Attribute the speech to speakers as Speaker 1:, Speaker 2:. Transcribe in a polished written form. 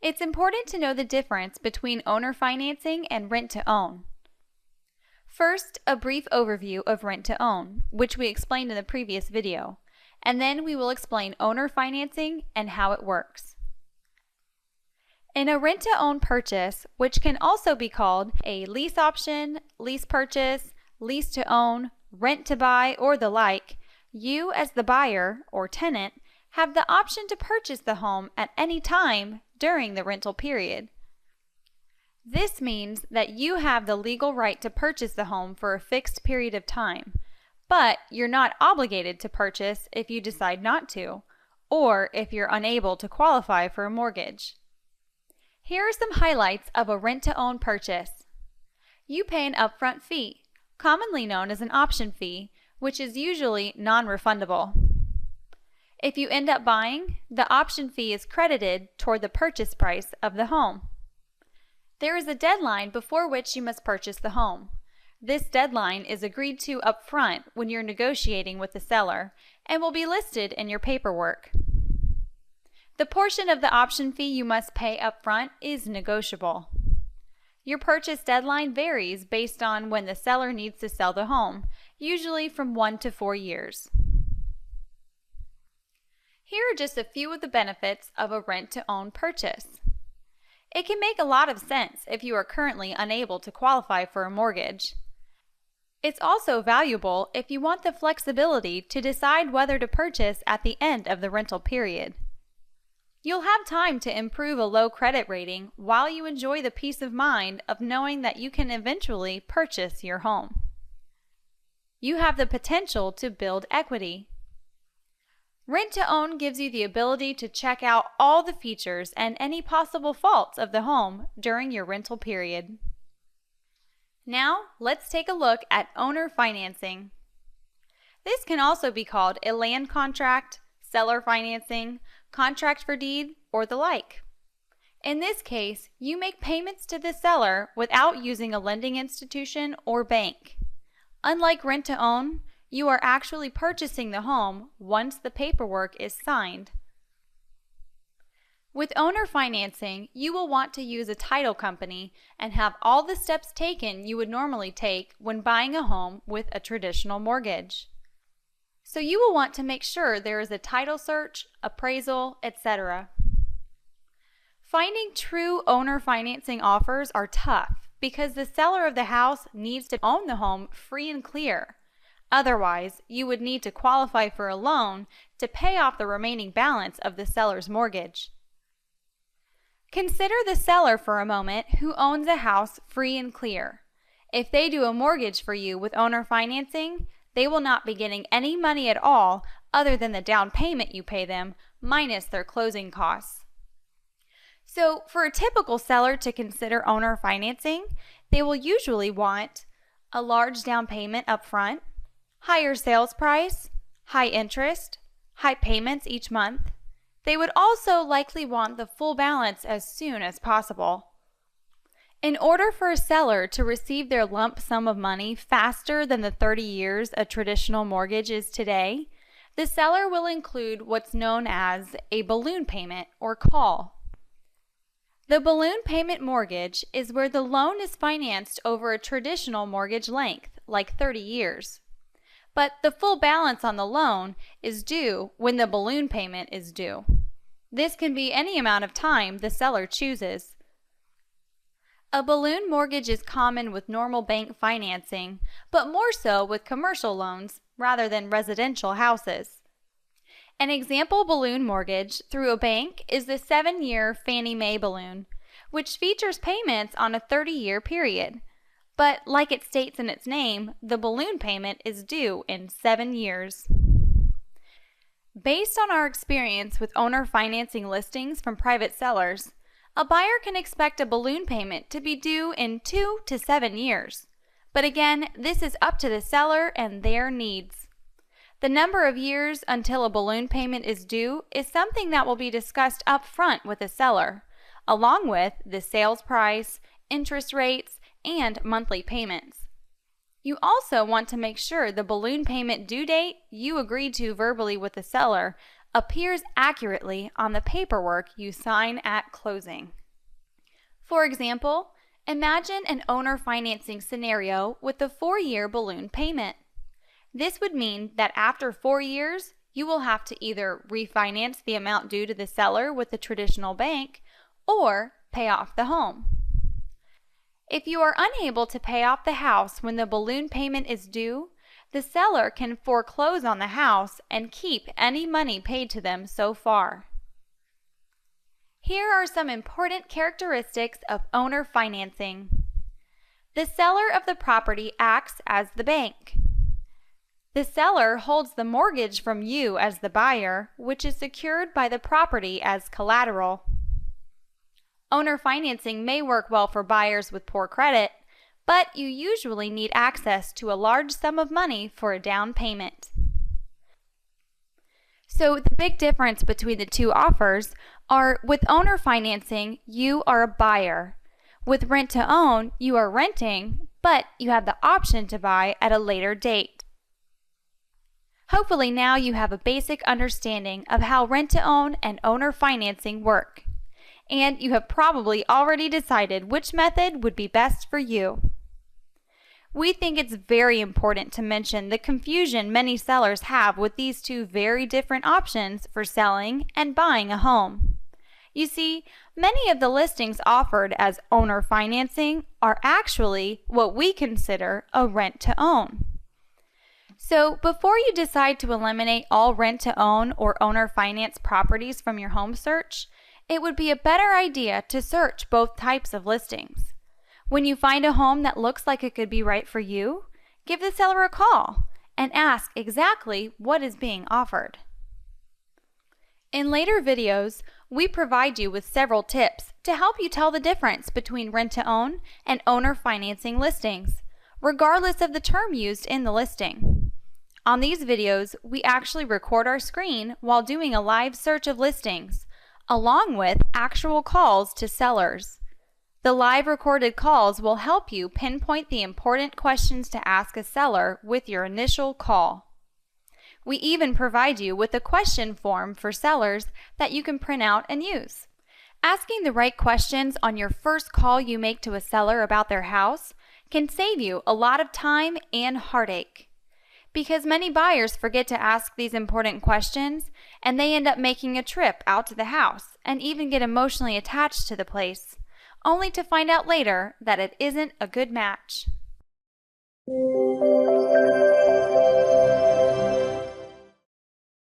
Speaker 1: It's important to know the difference between owner financing and rent-to-own. First, a brief overview of rent-to-own, which we explained in the previous video, and then we will explain owner financing and how it works. In a rent-to-own purchase, which can also be called a lease option, lease purchase, lease-to-own, rent-to-buy, or the like, you as the buyer or tenant have the option to purchase the home at any time during the rental period. This means that you have the legal right to purchase the home for a fixed period of time, but you're not obligated to purchase if you decide not to, or if you're unable to qualify for a mortgage. Here are some highlights of a rent-to-own purchase. You pay an upfront fee, commonly known as an option fee, which is usually non-refundable. If you end up buying, the option fee is credited toward the purchase price of the home. There is a deadline before which you must purchase the home. This deadline is agreed to upfront when you're negotiating with the seller and will be listed in your paperwork. The portion of the option fee you must pay upfront is negotiable. Your purchase deadline varies based on when the seller needs to sell the home, usually from 1 to 4 years. Here are just a few of the benefits of a rent-to-own purchase. It can make a lot of sense if you are currently unable to qualify for a mortgage. It's also valuable if you want the flexibility to decide whether to purchase at the end of the rental period. You'll have time to improve a low credit rating while you enjoy the peace of mind of knowing that you can eventually purchase your home. You have the potential to build equity. Rent-to-own gives you the ability to check out all the features and any possible faults of the home during your rental period. Now, let's take a look at owner financing. This can also be called a land contract, seller financing, contract for deed, or the like. In this case, you make payments to the seller without using a lending institution or bank. Unlike rent-to-own, you are actually purchasing the home once the paperwork is signed. With owner financing, you will want to use a title company and have all the steps taken you would normally take when buying a home with a traditional mortgage. So you will want to make sure there is a title search, appraisal, etc. Finding true owner financing offers are tough because the seller of the house needs to own the home free and clear. Otherwise, you would need to qualify for a loan to pay off the remaining balance of the seller's mortgage. Consider the seller for a moment who owns a house free and clear. If they do a mortgage for you with owner financing, they will not be getting any money at all other than the down payment you pay them minus their closing costs. So, for a typical seller to consider owner financing, they will usually want a large down payment up front, higher sales price, high interest, high payments each month. They would also likely want the full balance as soon as possible. In order for a seller to receive their lump sum of money faster than the 30 years a traditional mortgage is today, the seller will include what's known as a balloon payment or call. The balloon payment mortgage is where the loan is financed over a traditional mortgage length, like 30 years. But the full balance on the loan is due when the balloon payment is due. This can be any amount of time the seller chooses. A balloon mortgage is common with normal bank financing, but more so with commercial loans rather than residential houses. An example balloon mortgage through a bank is the 7-year Fannie Mae balloon, which features payments on a 30-year period. But like it states in its name, the balloon payment is due in 7 years. Based on our experience with owner financing listings from private sellers, a buyer can expect a balloon payment to be due in 2 to 7 years. But again, this is up to the seller and their needs. The number of years until a balloon payment is due is something that will be discussed up front with the seller, along with the sales price, interest rates, and monthly payments. You also want to make sure the balloon payment due date you agreed to verbally with the seller appears accurately on the paperwork you sign at closing. For example, imagine an owner financing scenario with a 4-year balloon payment. This would mean that after 4 years, you will have to either refinance the amount due to the seller with a traditional bank or pay off the home. If you are unable to pay off the house when the balloon payment is due, the seller can foreclose on the house and keep any money paid to them so far. Here are some important characteristics of owner financing. The seller of the property acts as the bank. The seller holds the mortgage from you as the buyer, which is secured by the property as collateral. Owner financing may work well for buyers with poor credit, but you usually need access to a large sum of money for a down payment. So the big difference between the two offers are with owner financing, you are a buyer. With rent to own, you are renting, but you have the option to buy at a later date. Hopefully now you have a basic understanding of how rent to own and owner financing work. And you have probably already decided which method would be best for you. We think it's very important to mention the confusion many sellers have with these two very different options for selling and buying a home. You see, many of the listings offered as owner financing are actually what we consider a rent-to-own. So before you decide to eliminate all rent-to-own or owner finance properties from your home search, it would be a better idea to search both types of listings. When you find a home that looks like it could be right for you, give the seller a call and ask exactly what is being offered. In later videos, we provide you with several tips to help you tell the difference between rent-to-own and owner financing listings, regardless of the term used in the listing. On these videos, we actually record our screen while doing a live search of listings, along with actual calls to sellers. The live recorded calls will help you pinpoint the important questions to ask a seller with your initial call. We even provide you with a question form for sellers that you can print out and use. Asking the right questions on your first call you make to a seller about their house can save you a lot of time and heartache. Because many buyers forget to ask these important questions and they end up making a trip out to the house and even get emotionally attached to the place, only to find out later that it isn't a good match.